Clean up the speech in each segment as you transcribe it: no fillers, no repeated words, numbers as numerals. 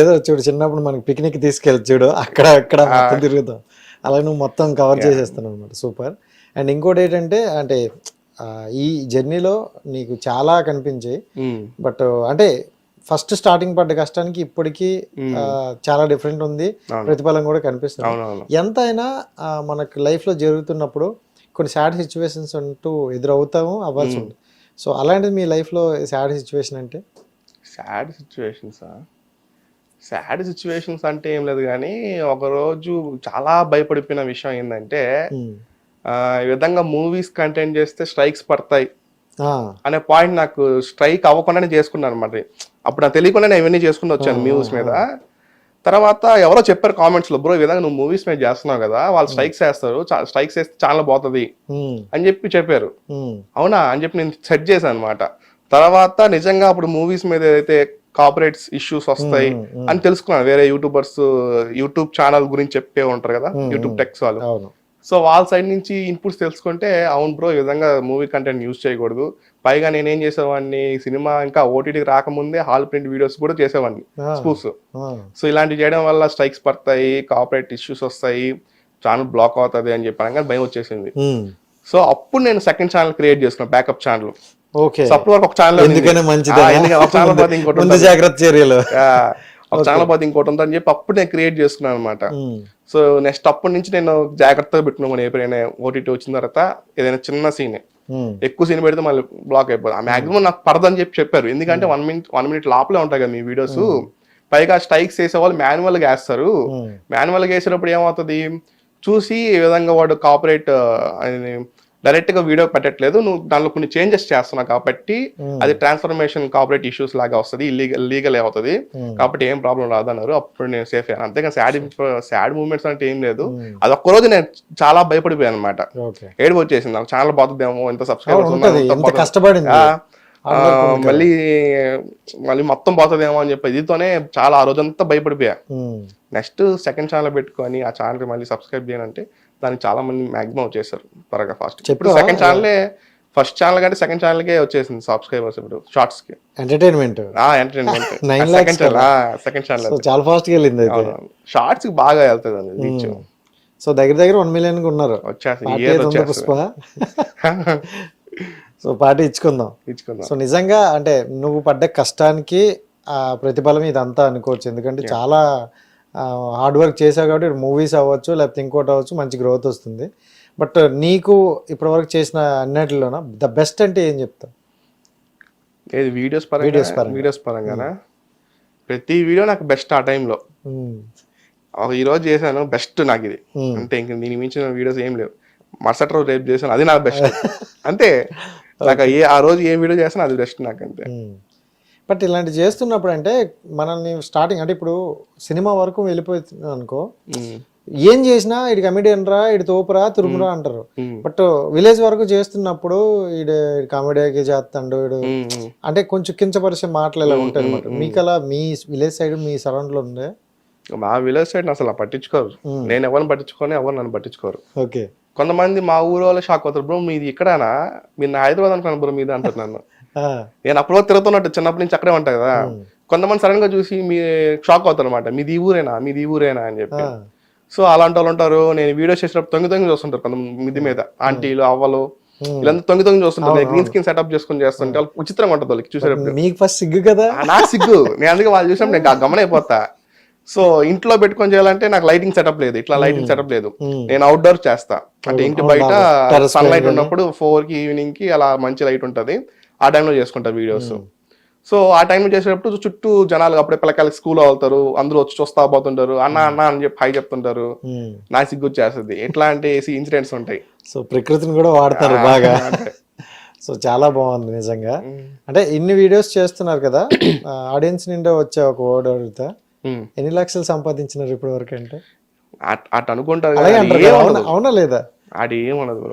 ఏదో చూడు చిన్నప్పుడు మనకి పిక్నిక్ తీసుకెళ్ళి చూడు అక్కడ అక్కడ మొత్తం తిరుగుతాం, అలా నువ్వు మొత్తం కవర్ చేసేస్తున్నావు అనమాట. సూపర్. అండ్ ఇంకోటి ఏంటంటే అంటే ఈ జర్నీలో నీకు చాలా కనిపించాయి, బట్ అంటే ఫస్ట్ స్టార్టింగ్ పడ్డ కష్టానికి ఇప్పటికీ చాలా డిఫరెంట్ ఉంది, ప్రతిఫలం కూడా కనిపిస్తుంది. ఎంతైనా మనకు లైఫ్లో జరుగుతున్నప్పుడు కొన్ని సాడ్ సిచ్యువేషన్స్ అంటూ ఎదురవుతాము, అవ్వాల్సి ఉంటుంది. సో అలాంటిది మీ లైఫ్లో సాడ్ సిచ్యువేషన్ అంటే? సాడ్ సిచ్యువేషన్స్ అంటే ఏం లేదు, కానీ ఒకరోజు చాలా భయపడిపోయిన విషయం ఏంటంటే ఈ విధంగా మూవీస్ కంటెంట్ చేస్తే స్ట్రైక్స్ పడతాయి అనే పాయింట్ నాకు స్ట్రైక్ అవ్వకుండానే చేసుకున్నాను అనమాట. అప్పుడు నాకు తెలియకుండానే ఇవన్నీ చేసుకుని వచ్చాను మూవీస్ మీద. తర్వాత ఎవరో చెప్పారు కామెంట్స్ లో, బ్రో ఈ విధంగా నువ్వు మూవీస్ మీద చేస్తున్నావు కదా, వాళ్ళు స్ట్రైక్స్ వేస్తారు, స్ట్రైక్స్ వేస్తే చాలా పోతుంది అని చెప్పారు. అవునా అని చెప్పి నేను సెట్ చేశాను అనమాట. తర్వాత నిజంగా అప్పుడు మూవీస్ మీద ఏదైతే కార్పొరేట్స్ ఇష్యూస్ వస్తాయి అని తెలుసుకున్నాను. వేరే యూట్యూబ్ ఛానల్ గురించి చెప్పే ఉంటారు కదా, యూట్యూబ్ టెక్స్ వాళ్ళు. సో వాళ్ళ సైడ్ నుంచి ఇన్పుట్స్ తెలుసుకుంటే, అవును బ్రో ఈ విధంగా మూవీ కంటెంట్ యూజ్ చేయకూడదు. పైగా నేనేం చేసేవాడిని, సినిమా ఇంకా ఓటీటీకి రాకముందే హాల్ ప్రింట్ వీడియోస్ కూడా చేసేవాడిని, స్పూఫ్స్. సో ఇలాంటివి చేయడం వల్ల స్ట్రైక్స్ పడతాయి, కార్పొరేట్ ఇష్యూస్ వస్తాయి, ఛానల్ బ్లాక్ అవుతుంది అని చెప్పాను, కానీ భయం వచ్చేసింది. సో అప్పుడు నేను సెకండ్ ఛానల్ క్రియేట్ చేసుకున్నాను, బ్యాకప్ ఛానల్. అప్పటి వరకు ఒక ఛానల్ ఇంకోటి ఉందని చెప్పి అప్పుడు నేను క్రియేట్ చేసుకున్నాను అనమాట. సో నెక్స్ట్ అప్పటి నుంచి నేను జాగ్రత్తగా పెట్టుకున్నాను. ఎప్పుడైనా ఓటీటీ వచ్చిన తర్వాత ఏదైనా చిన్న సీన్, ఎక్కువ సీన్ పెడితే మళ్ళీ బ్లాక్ అయిపోతుంది. మాక్సిమం నాకు పడదని చెప్పారు, ఎందుకంటే 1 minute లోపలే ఉంటాయి కదా మీ వీడియోస్. పైగా స్ట్రైక్స్ వేసే వాళ్ళు మాన్యువల్ గా వేస్తారు. మాన్యువల్ గా వేసేటప్పుడు ఏమవుతుంది, చూసి ఈ విధంగా వాడు కార్పొరేట్ డైరెక్ట్ గా వీడియో పెట్టట్లేదు, నువ్వు దానిలో కొన్ని చేంజెస్ చేస్తున్నావు కాబట్టి అది ట్రాన్స్ఫర్మేషన్ కార్పొరేట్ ఇష్యూస్ లాగా వస్తుంది, లీగల్ అవుతుంది, కాబట్టి ఏం ప్రాబ్లం రాదన్నారు. అప్పుడు నేను సేఫ్ అయ్యాను. అంతేగాని సాడ్ మూమెంట్స్ అంటే ఏం లేదు. అది ఒక్కరోజు నేను చాలా భయపడిపోయాను అనమాట. ఏడుపు వచ్చేసింది నాకు, ఛానల్ పోతుందేమో, ఎంత సబ్స్క్రైబర్స్ మళ్ళీ మొత్తం పోతుందేమో అని చెప్పి ఇదితోనే చాలా ఆ రోజంతా భయపడిపోయా. నెక్స్ట్ సెకండ్ ఛానల్ పెట్టుకొని ఆ ఛానల్ మళ్ళీ సబ్స్క్రైబ్ చేయాలంటే దానికి చాలా మంది మాక్సిమం వచ్చేసారు త్వరగా, ఫాస్ట్. ఇప్పుడు సెకండ్ ఛానల్, ఫస్ట్ ఛానల్ కంటే సెకండ్ ఛానల్ కే వచ్చేసింది సబ్స్క్రైబర్స్ ఇప్పుడు షార్ట్స్ కి. ఎంటర్టైన్మెంట్ సెకండ్ ఛానల్ చాలా ఫాస్ట్ గా వెళ్ళింది. షార్ట్స్ కి బాగా వెళ్తుంది రీచ్. సో దగ్గర 1 million ఉన్నారు, వచ్చేసి సో పార్టీ ఇచ్చుకుందాం. సో నిజంగా అంటే నువ్వు పడ్డ కష్టానికి ప్రతిఫలం ఇదంతా అనుకోవచ్చు, ఎందుకంటే చాలా హార్డ్ వర్క్ చేసావు కాబట్టి మూవీస్ అవ్వచ్చు, లేకపోతే ఇంకోటి అవ్వచ్చు, మంచి గ్రోత్ వస్తుంది. బట్ నీకు ఇప్పటివరకు చేసిన అన్నిటిలోన ద బెస్ట్ అంటే ఏం చెప్తావు? వీడియోస్ పరంగా ప్రతి వీడియో నాకు బెస్ట్. ఆ టైంలో ఈ రోజు చేశాను బెస్ట్ నాకు ఇది, అంతే. ఇంక దీని మించిన వీడియోస్ ఏం లేవు. మరుసటి రోజు రేపు చేశాను, అది నాకు బెస్ట్, అంతే. నాకు ఆ రోజు ఏ వీడియో చేస్తాను అది బెస్ట్ నాకు, అంతే. బట్ ఇలాంటి చేస్తున్నప్పుడు అంటే మనల్ని స్టార్టింగ్ అంటే ఇప్పుడు సినిమా వరకు వెళ్ళిపోతుంది అనుకో, ఏం చేసినా ఇటు కమెడియన్ రా, ఇటు తోపురా, తురుమురా అంటారు. బట్ విలేజ్ వరకు చేస్తున్నప్పుడు ఇడు కామెడీకి చేస్తాడు ఇడు అంటే కొంచెం కించపరిచే మాటలు ఎలా ఉంటాయి అనమాట. మీకు అలా మీ విలేజ్ సైడ్ మీ సరౌండ్ లో ఉండే? మా విలేజ్ సైడ్ అసలు పట్టించుకోరు, నేను ఎవరిని పట్టించుకొని ఎవరు నన్ను పట్టించుకోరు. ఓకే. కొంతమంది మా ఊరు వాళ్ళు షాక్ అవుతారు, బ్రో మీది ఇక్కడనా, మీరు నా హైదరాబాద్ అనుకున్నాను బ్రో మీది అంటారు నన్ను. నేను అప్పుడు తిరుగుతున్నట్టు చిన్నప్పటి నుంచి అక్కడే ఉంటాయి కదా. కొంతమంది సడన్ గా చూసి మీ షాక్ అవుతారు అనమాట, మీది ఈ ఊరేనా అని చెప్పి. సో అలాంటి వాళ్ళు ఉంటారు. నేను వీడియోస్ చేసినప్పుడు తొంగి చూస్తుంటారు కొంతమంది మిది మీద, ఆంటీలు అవ్వలు వీళ్ళంతా తొంగి చూస్తుంటారు. గ్రీన్ స్క్రీన్ సెటప్ చేసుకుని చేస్తుంటే వాళ్ళకి విచిత్రంగా ఉంటుంది వాళ్ళకి చూసేటప్పుడు. మీకు ఫస్ట్ సిగ్గు కదా? నాకు సిగ్గు, నేను అందుకే వాళ్ళు చూసినప్పుడు నేను గమనైపోతా. సో ఇంట్లో పెట్టుకొని చేయాలంటే నాకు లైటింగ్ సెటప్ లేదు, ఇట్లా లైటింగ్ సెటప్ లేదు. నేను అవుట్డోర్ చేస్తా, అంటే ఇంటి బయట సన్ లైట్ ఉన్నప్పుడు 4 కి ఈవినింగ్ కి అలా మంచి లైట్ ఉంటది, ఆ టైంలో చేసుకుంటా వీడియోస్. సో ఆ టైంలో చేసేటప్పుడు చుట్టూ జనాలు అప్పుడే పిల్లకాయలకి స్కూల్ అవుతారు, అందరూ వచ్చి చూస్తా పోతుంటారు, అన్న అని చెప్పి హై చెప్తుంటారు. నా సిగ్గు వచ్చేస్తుంది, ఎట్లాంటి ఇన్సిడెంట్స్ ఉంటాయి. సో ప్రకృతిని కూడా వాడతారు బాగా. సో చాలా బాగుంది నిజంగా. అంటే ఇన్ని వీడియోస్ చేస్తున్నారు కదా, ఆడియన్స్ నిండా వచ్చే ఒక వర్డ్ అడుగుతా, ఎన్ని లక్షలు సంపాదించినారు ఇప్పటి వరకు? అంటే అటు అనుకుంటారు, అవునా లేదా? అది ఏమనదు,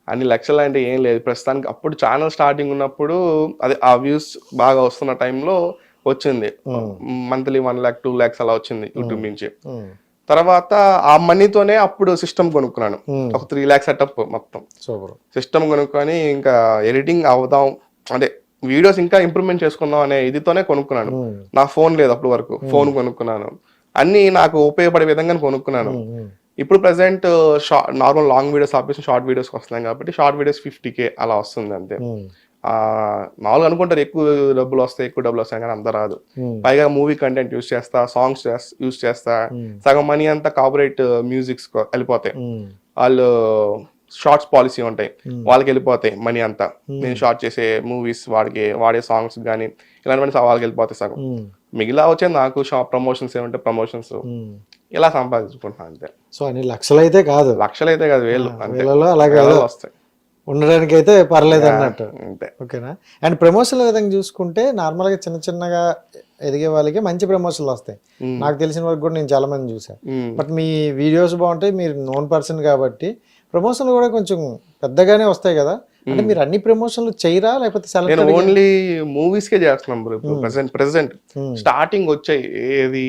అన్ని లక్షలు అంటే ఏం లేదు ప్రస్తుతానికి. అప్పుడు ఛానల్ స్టార్టింగ్ ఉన్నప్పుడు అదే ఆ వ్యూస్ బాగా వస్తున్న టైంలో వచ్చింది మంత్లీ 1 lakh 2 lakhs అలా వచ్చింది యూట్యూబ్ నుంచి. తర్వాత ఆ మనీతోనే అప్పుడు సిస్టమ్ కొనుక్కున్నాను, ఒక 3 lakhs సెటప్ మొత్తం సిస్టమ్ కొనుక్కొని ఇంకా ఎడిటింగ్ అవుదాం అంటే వీడియోస్ ఇంకా ఇంప్రూవ్మెంట్ చేసుకుందాం అనే ఇదితోనే కొనుక్కున్నాను. నా ఫోన్ లేదు అప్పటి వరకు, ఫోన్ కొనుక్కున్నాను, అన్ని నాకు ఉపయోగపడే విధంగా కొనుక్కున్నాను. ఇప్పుడు ప్రెసెంట్ నార్మల్ లాంగ్ వీడియోస్ ఆపేసి షార్ట్ వీడియోస్ వస్తున్నాయి కాబట్టి షార్ట్ వీడియోస్ 50K అలా వస్తుంది అంతే. మామూలుగా అనుకుంటారు ఎక్కువ డబ్బులు వస్తాయి కానీ అంత రాదు. పైగా మూవీ కంటెంట్ యూస్ చేస్తా, సాంగ్స్ యూస్ చేస్తా, సగం మనీ అంతా కాపరేట్ మ్యూజిక్స్ వెళ్ళిపోతాయి. వాళ్ళు షార్ట్స్ పాలసీ ఉంటాయి, వాళ్ళకి వెళ్ళిపోతాయి మనీ అంతా. నేను షార్ట్ చేసే మూవీస్ వాడే సాంగ్స్ కానీ ఇలాంటివన్నీ వాళ్ళకి వెళ్ళిపోతాయి సగం. మిగిలిన వచ్చే నాకు ప్రమోషన్స్ ఏమంటే ప్రమోషన్స్ ఇలా సంపాదించుకుంటున్నాను అంతే. సో అన్ని లక్షలు అయితే కాదు, వేలు అలాగే వస్తాయి, ఉండడానికి అయితే పర్లేదు అన్నట్టు. ఓకేనా. అండ్ ప్రమోషన్ల విధంగా చూసుకుంటే నార్మల్గా చిన్న చిన్నగా ఎదిగే వాళ్ళకి మంచి ప్రమోషన్లు వస్తాయి. నాకు తెలిసిన వరకు కూడా నేను చాలా మంది చూసాను. బట్ మీ వీడియోస్ బాగుంటాయి, మీరు నోన్ పర్సన్ కాబట్టి ప్రమోషన్లు కూడా కొంచెం పెద్దగానే వస్తాయి కదా. అంటే మీరు అన్ని ప్రమోషన్లు చేయరా లేకపోతే నేను ఓన్లీ మూవీస్ కే చేస్తున్నాం బ్రో. ప్రెసెంట్ స్టార్టింగ్ వచ్చాయి ఏది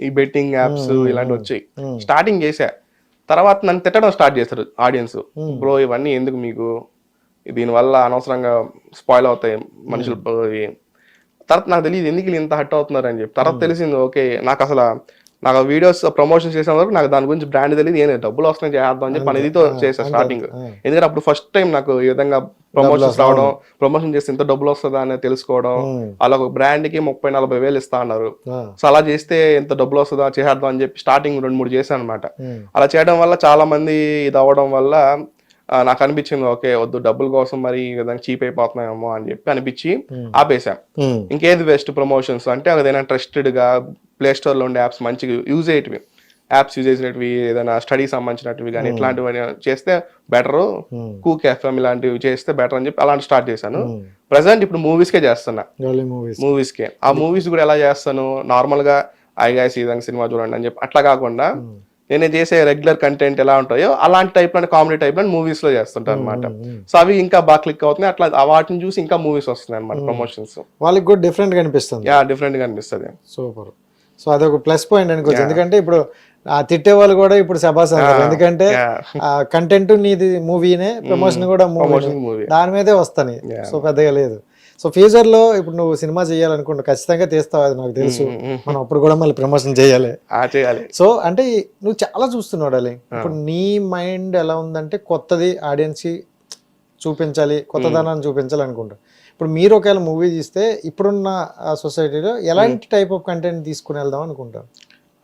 ఈ బెట్టింగ్ యాప్స్ ఇలాంటివి వచ్చాయి, స్టార్టింగ్ చేసా. తర్వాత నన్ను తిట్టడం స్టార్ట్ చేస్తారు ఆడియన్స్, బ్రో ఇవన్నీ ఎందుకు మీకు, దీనివల్ల అనవసరంగా స్పాయిల్ అవుతాయి మనుషులు. తర్వాత నాకు తెలియదు ఎందుకు ఇంత హట్ అవుతున్నారు అని చెప్పి. తర్వాత తెలిసింది ఓకే, నాకు వీడియోస్ ప్రమోషన్ చేసిన వరకు నాకు దాని గురించి బ్రాండ్ తెలియదు, ఏం డబ్బులు వస్తున్నాయి చేద్దాం అని చెప్పి అనేదితో చేసా స్టార్టింగ్. ఎందుకంటే అప్పుడు ఫస్ట్ టైం నాకు ఈ విధంగా ప్రమోషన్స్ రావడం, ప్రమోషన్ చేస్తే ఇంత డబ్బులు వస్తుందా అని తెలుసుకోవడం. అలా ఒక బ్రాండ్ కి 30-40 వేలు ఇస్తా అన్నారు. సో అలా చేస్తే ఎంత డబ్బులు వస్తుందా చేద్దాం అని చెప్పి స్టార్టింగ్ 2-3 చేశాను అనమాట. అలా చేయడం వల్ల చాలా మంది ఇది అవ్వడం వల్ల నాకు అనిపించింది ఓకే వద్దు, డబ్బుల కోసం మరి ఈ విధంగా చీప్ అయిపోతున్నాయేమో అని చెప్పి అనిపించి ఆపేసాం. ఇంకేది బెస్ట్ ప్రమోషన్స్ అంటే ఏదైనా ట్రస్టెడ్ గా ప్లే స్టోర్ లో ఉండే యాప్స్ మంచిగా యూజ్ అయ్యేటివి, యాప్స్ యూజ్ చేసినవి, ఏదైనా స్టడీ సంబంధించినవి కానీ ఇట్లాంటివి చేస్తే బెటర్, కూక్ ఎఫ్ఎం ఇలాంటివి చేస్తే బెటర్ అని చెప్పి అలాంటి స్టార్ట్ చేశాను. ప్రెసెంట్ ఇప్పుడు మూవీస్ కే చేస్తున్నా, మూవీస్ కే. ఆ మూవీస్ కూడా ఎలా చేస్తాను, నార్మల్ గా ఐ గైస్ ఈ విధంగా సినిమా చూడండి అని చెప్పి అట్లా కాకుండా నేను చేసే రెగ్యులర్ కంటెంట్ ఎలా ఉంటాయో అలాంటి టైప్ లో కామెడీ టైప్ లో మూవీస్ లో చేస్తుంటాను అనమాట. సో అవి ఇంకా బాగా క్లిక్ అవుతున్నాయి. అట్లా వాటిని చూసి ఇంకా మూవీస్ వస్తున్నాయి అనమాట ప్రమోషన్స్. వాళ్ళకి కూడా డిఫరెంట్ గా అనిపిస్తుంది. డిఫరెంట్ గా అనిపిస్తుంది. సూపర్. సో అదొక ప్లస్ పాయింట్ అనుకోవచ్చు. ఎందుకంటే ఇప్పుడు ఆ తిట్టే వాళ్ళు కూడా ఇప్పుడు శబాస్ అంటారు, ఎందుకంటే కంటెంట్ నీది మూవీనే, ప్రమోషన్ కూడా మూవీ, దాని మీదే వస్తాయి. సో పెద్దగా లేదు. సో ఫ్యూచర్ లో ఇప్పుడు నువ్వు సినిమా చేయాలనుకుంటా, ఖచ్చితంగా తీస్తావు, అది నాకు తెలుసు. మనం అప్పుడు కూడా మళ్ళీ ప్రమోషన్ చేయాలి. సో అంటే నువ్వు చాలా చూస్తున్నావు డార్లింగ్. ఇప్పుడు నీ మైండ్ ఎలా ఉందంటే కొత్తది ఆడియన్స్ కి చూపించాలి, కొత్తదనాన్ని చూపించాలి అనుకుంటా. ఇప్పుడు మీరు ఒకవేళ మూవీ తీస్తే ఇప్పుడున్న సొసైటీలో ఎలాంటి టైప్ ఆఫ్ కంటెంట్ తీసుకుని వెళ్దాం అనుకుంటారు?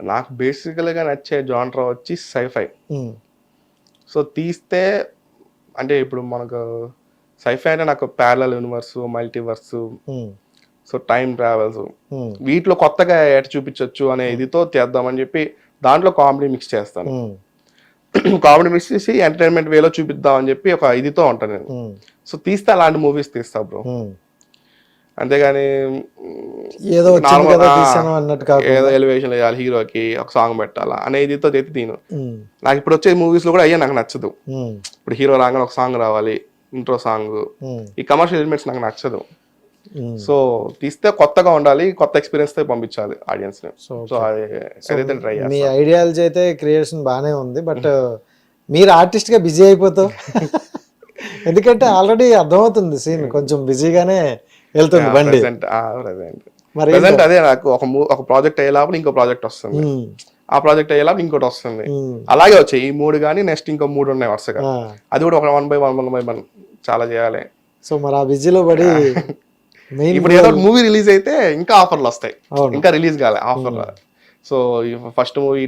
నాకు బేసికల్ గా నచ్చే జానర్ వచ్చి సైఫై. సో తీస్తే అంటే ఇప్పుడు మనకు సైఫై అంటే నాకు parallel universe, multiverse, so time travels, వీటిలో కొత్తగా ఎట చూపించవచ్చు అనే ఇదితో చేద్దామని చెప్పి దాంట్లో కామెడీ మిక్స్ చేస్తాను. కామెడీ మిక్స్ చేసి ఎంటర్టైన్మెంట్ వేలో చూపిద్దాం అని చెప్పి ఒక ఇదితో ఉంటాను నేను. సో తీస్తే అలాంటి మూవీస్ తీస్తా బ్రో, అంతేగాని ఏదో ఎలివేషన్ వేయాలి, హీరోకి ఒక సాంగ్ పెట్టాలా అనే ఇదితో చేతి తీను. నాకు ఇప్పుడు వచ్చే మూవీస్ లో కూడా అయ్యా నాకు నచ్చదు. ఇప్పుడు హీరో రాగానే ఒక సాంగ్ రావాలి, ఇంట్రో సాంగ్, ఈ కమర్షియల్ ఎలిమెంట్స్ నాకు నచ్చదు. సో తీస్తే కొత్తగా ఉండాలి, కొత్త ఎక్స్పీరియన్స్ తో పంపించాలి ఆడియన్స్ ని. సో అదైతే ట్రై చేస్తాను. మీ ఐడియాలజీ అయితే క్రియేషన్ బానే ఉంది, బట్ మీరు ఆర్టిస్ట్ గా బిజీ అయిపోతావు. ఎందుకంటే ఆల్రెడీ అర్థమవుతుంది సీన్ కొంచెం బిజీగానే వెళ్తుంది బండి. ప్రెసెంట్ అదే నాకు ఒక ప్రాజెక్ట్ అయ్యేలాప్పుడు ఇంకో ప్రాజెక్ట్ వస్తుంది, ఆ ప్రాజెక్ట్ అయ్యేలాప్పుడు ఇంకోటి వస్తుంది, అలాగే వచ్చాయి ఈ 3 కానీ నెక్స్ట్ ఇంకో 3 ఉన్నాయి వరుసగా. అది కూడా ఒక 1/1 చాలా చేయాలి. సో మరి ఆ బిజీలో పడి ఇప్పుడు ఏదో మూవీ రిలీజ్ అయితే ఇంకా ఆఫర్లు వస్తాయి, ఇంకా రిలీజ్ కాలే offer. So first movie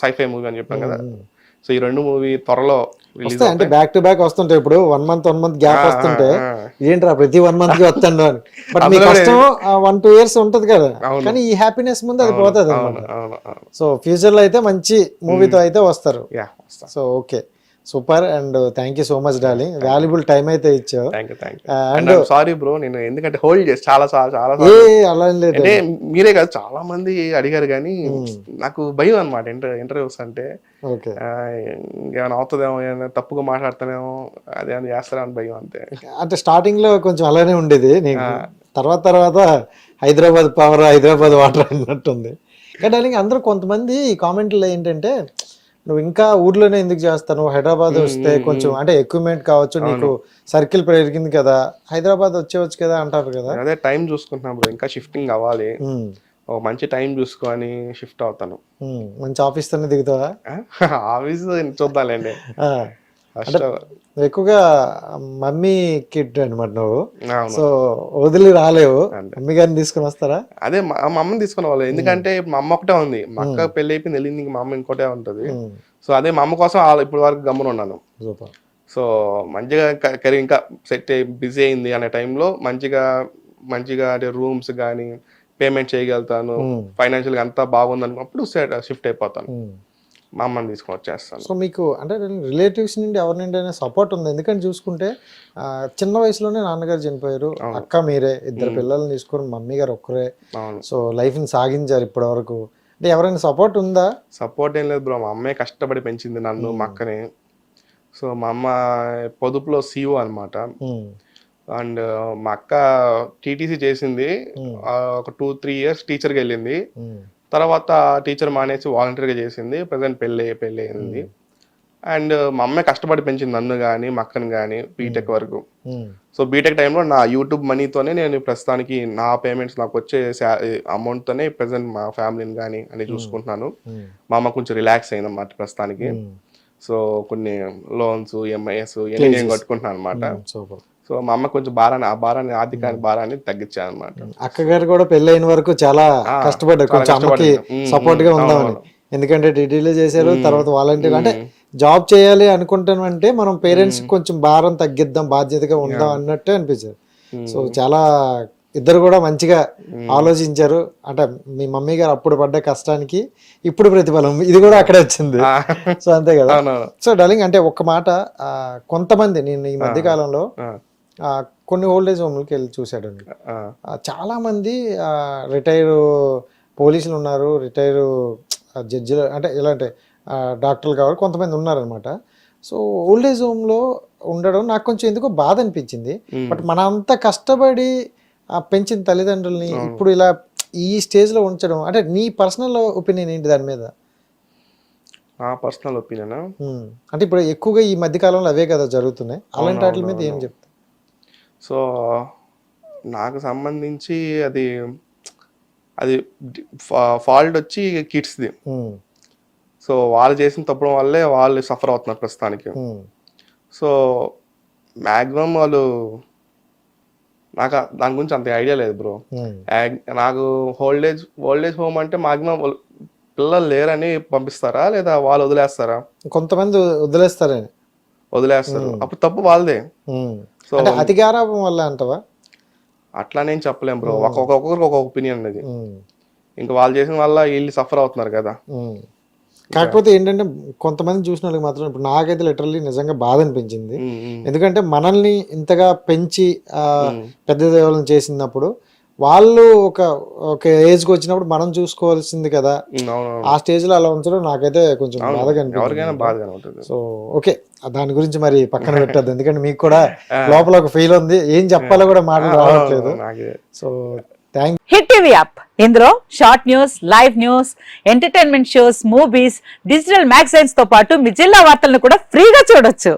scifi movie అని చెప్పాం కదా, సో ఈ 2 మూవీ త్వరలో రిలీజ్ అంటే బ్యాక్ టు బ్యాక్ వస్తుంటాయి. ఇప్పుడు 1 month గ్యాప్ వస్తుంటే ఏంట్రా ప్రతి 1 month కి వస్తాను అని, బట్ మీ కష్టం 1-2 years ఉంటది కదా, కానీ ఈ హ్యాపీనెస్ ముందు అది పోతుంది అన్నమాట. సో ఫ్యూచర్ లో అయితే మంచి మూవీతో అయితే వస్తారు. So okay, super. And thank you so much darling, valuable time అయితే ఇచ్చావు. అండ్ సారీ బ్రో, నేను ఎందుకంటే హోల్డ్ చేసి చాలా అలా లేదు, అంటే మీరే కాదు చాలా మంది అడిగారు, కానీ నాకు భయం అనమాట ఇంటర్వ్యూస్ అంటే. ఏమైనా అవుతుందేమో, ఏమైనా తప్పుగా మాట్లాడతానేమో, అదే అని చేస్తారని భయం అంతే. అంటే స్టార్టింగ్ లో కొంచెం అలానే ఉండేది నీకు, తర్వాత హైదరాబాద్ పవర్, హైదరాబాద్ వాటర్ అన్నట్టుంది. కానీ డార్లింగ్ అందరూ కొంతమంది కామెంట్లో ఏంటంటే నువ్వు ఇంకా ఊర్లోనే ఎందుకు చేస్తాను, హైదరాబాద్ వస్తే కొంచెం అంటే ఎక్విప్మెంట్ కావచ్చు, నీకు సర్కిల్ పెరిగింది కదా, హైదరాబాద్ వచ్చేవచ్చు కదా అంటారు కదా. అదే టైం చూసుకుంటున్నాం బ్రో, ఇంకా షిఫ్టింగ్ అవ్వాలి, ఒక మంచి టైం చూసుకొని షిఫ్ట్ అవుతాను. మంచి ఆఫీస్ తోనే దిగుతావా? ఆఫీస్ చూద్దాంలేండి. అంటే ఎక్కువగా మమ్మీ కిడ్ అనమాట నువ్వు, సో వదిలి రాలేవు, మమ్మీ గారిని తీసుకుని వస్తారా? అదే మా అమ్మని తీసుకుని వాళ్ళు, ఎందుకంటే మా అమ్మ ఒకటే ఉంది, మా అక్క పెళ్లి అయిపోయింది వెళ్ళింది, మా అమ్మ ఇంకోటే ఉంటది. సో అదే మా అమ్మ కోసం ఇప్పుడు వరకు గమ్మున ఉన్నాను. సో మంచిగా కెరీర్ ఇంకా సెట్ అయ్యి బిజీ అయింది అనే టైంలో మంచిగా అంటే రూమ్స్ కానీ పేమెంట్ చేయగలుగుతాను, ఫైనాన్షియల్ గా అంతా బాగుంది అనుకున్నప్పుడు షిఫ్ట్ అయిపోతాను, మా అమ్మని తీసుకొని వచ్చేస్తాను. సో మీకు అంటే రిలేటివ్స్ నుండి ఎవరి నుండి అయినా సపోర్ట్ ఉంది? ఎందుకంటే చూసుకుంటే చిన్న వయసులోనే నాన్నగారు చనిపోయారు, అక్క మీరే, ఇద్దరు పిల్లల్ని తీసుకొని మమ్మీ గారు ఒక్కరే, సో లైఫ్ ని సాగించారు ఇప్పటి వరకు. అంటే ఎవరైనా సపోర్ట్ ఉందా? సపోర్ట్ ఏం లేదు బ్రో, మా అమ్మాయి కష్టపడి పెంచింది నన్ను మా అక్కని. సో మా అమ్మ పొదుపులో CEO అనమాట, అండ్ మా అక్క TTC చేసింది, ఒక 2-3 years టీచర్కి వెళ్ళింది, తర్వాత టీచర్ మానేసి వాలంటీర్గా చేసింది, ప్రజెంట్ పెళ్ళి అయింది. అండ్ మా అమ్మాయి కష్టపడి పెంచింది నన్ను కానీ మా అక్కని కానీ బీటెక్ వరకు. సో బీటెక్ టైంలో నా యూట్యూబ్ మనీతోనే నేను ప్రస్తుతానికి నా పేమెంట్స్ నాకు వచ్చే అమౌంట్తోనే ప్రజెంట్ మా ఫ్యామిలీని కానీ అని చూసుకుంటున్నాను. మా అమ్మ కొంచెం రిలాక్స్ అయింది అన్నమాట ప్రస్తుతానికి. సో కొన్ని లోన్స్ EMIs ఇవన్నీ నేను కట్టుకుంటున్నాను అనమాట. సో మా అమ్మ కొంచెం ఆర్థిక భారాన్ని తగ్గించాను అనమాట. అక్కగారు కూడా పెళ్ళైన వరకు చాలా కష్టపడ్డారు, కొంచెం అమ్మకి సపోర్ట్ గా ఉందామని. ఎందుకంటే డిగ్రీలో చేశారు, తర్వాత వాలంటీర్ అంటే జాబ్ చేయాలి అనుకుంటాను అంటే మనం పేరెంట్స్ కొంచెం భారం తగ్గిద్దాం, బాధ్యతగా ఉందాం అన్నట్టే అనిపించారు. సో చాలా ఇద్దరు కూడా మంచిగా ఆలోచించారు. అంటే మీ మమ్మీ గారు అప్పుడు పడ్డ కష్టానికి ఇప్పుడు ప్రతిఫలం ఇది కూడా అక్కడే వచ్చింది. సో అంతే కదా. సో డార్లింగ్, అంటే ఒక్క మాట, కొంతమంది నేను ఈ మధ్య కాలంలో కొన్ని ఓల్డేజ్ హోమ్లకి వెళ్ళి చూశాడండి, చాలా మంది రిటైర్ పోలీసులు ఉన్నారు, రిటైర్ జడ్జిలు, అంటే ఇలాంటి డాక్టర్లు కావాలి, కొంతమంది ఉన్నారనమాట. సో ఓల్డేజ్ హోమ్లో ఉండడం నాకు కొంచెం ఎందుకో బాధ అనిపించింది. బట్ మన అంత కష్టపడి పెంచిన తల్లిదండ్రుల్ని ఇప్పుడు ఇలా ఈ స్టేజ్లో ఉంచడం, అంటే నీ పర్సనల్ ఒపీనియన్ ఏంటి దాని మీద? పర్సనల్ ఒపీనియన్ అంటే ఇప్పుడు ఎక్కువగా ఈ మధ్య కాలంలో అవే కదా జరుగుతున్నాయి, అలాంటి వాటి మీద ఏం చెప్తా? సో నాకు సంబంధించి అది ఫాల్ట్ వచ్చి కిడ్స్ది. సో వాళ్ళు చేసిన తప్పుడు వల్లే వాళ్ళు సఫర్ అవుతున్నారు ప్రస్తుతానికి. సో మ్యాక్సిమం వాళ్ళు, నాకు దాని గురించి అంత ఐడియా లేదు బ్రో. నాకు ఓల్డేజ్ హోమ్ అంటే మాక్సిమం పిల్లలు లేరని పంపిస్తారా లేదా వాళ్ళు వదిలేస్తారా? కొంతమంది వదిలేస్తారు. అప్పుడు తప్పు వాళ్ళదే. సో అతి గారాబం వల్ల అంటవా? అట్లా నేను చెప్పలేం బ్రో, ఒక్కొక్కరికి ఒక ఒపీనియన్ అనేది. ఇంకా వాళ్ళు చేసిన వల్ల వీళ్ళు సఫర్ అవుతున్నారు కదా. కాకపోతే ఏంటంటే కొంతమంది చూసిన వాళ్ళకి మాత్రం ఇప్పుడు నాకైతే లిటరల్లీ నిజంగా బాధ అనిపించింది. ఎందుకంటే మనల్ని ఇంతగా పెంచి పెద్ద దేవుళ్ళని చేసినప్పుడు వాళ్ళు ఒక ఏజ్కి వచ్చినప్పుడు మనం చూసుకోవాల్సింది కదా, ఆ స్టేజ్ లో అలా ఉంచడం నాకైతే కొంచెం బాధగా అనిపించింది. సో ఓకే, దాని గురించి మరి పక్కన పెట్టద్దు, ఎందుకంటే మీకు కూడా లోపల ఒక ఫీల్ ఉంది, ఏం చెప్పాలో కూడా మాటలు రావట్లేదు. సో హిట్ టీవీ యాప్, ఇందులో short news, live news, entertainment shows, movies, digital magazines తో పాటు మీ జిల్లా వార్తలను కూడా ఫ్రీగా చూడొచ్చు.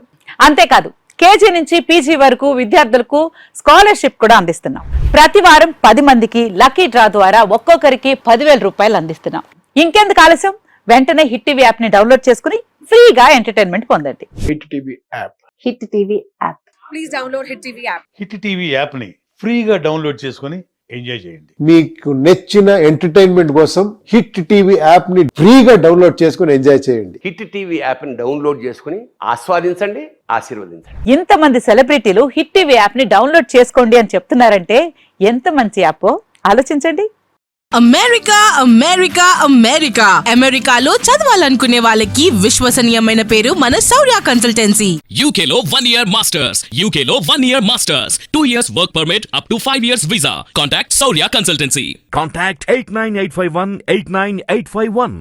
అంతేకాదు KG నుంచి PG వరకు విద్యార్థులకు స్కాలర్షిప్ కూడా అందిస్తున్నాం. ప్రతి వారం 10 మందికి లక్కీ డ్రా ద్వారా ఒక్కొక్కరికి 10,000 రూపాయలు అందిస్తున్నాం. ఇంకెందుకు ఆలస్యం, వెంటనే హిట్ టీవీ యాప్ ని డౌన్లోడ్ చేసుకుని ఫ్రీగా ఎంటర్టైన్మెంట్ పొందండి. Hit TV app. Hit TV app. Please download hit TV app. Hit TV app ని ఫ్రీగా డౌన్లోడ్ చేసుకుని ఎంజాయ్ చేయండి. మీకు నచ్చిన ఎంటర్టైన్మెంట్ కోసం హిట్ టీవీ యాప్ ని ఫ్రీగా డౌన్లోడ్ చేసుకుని ఎంజాయ్ చేయండి. హిట్ టీవీ యాప్ ని డౌన్లోడ్ చేసుకుని ఆస్వాదించండి, ఆశీర్వదించండి. ఇంతమంది సెలబ్రిటీలు హిట్ టీవీ యాప్ ని డౌన్లోడ్ చేసుకోండి అని చెప్తున్నారంటే ఎంత మంచి యాప్ ఆలోచించండి. అమెరికాలో చదవాలనుకునే వాళ్ళకి విశ్వసనీయమైన పేరు మన శౌర్య కన్సల్టెన్సీ. UK లో 1 year masters, UK లో 1 year masters, 2 years work permit up to 5 years visa. Contact Saurya Consultancy. Contact 89851 89851.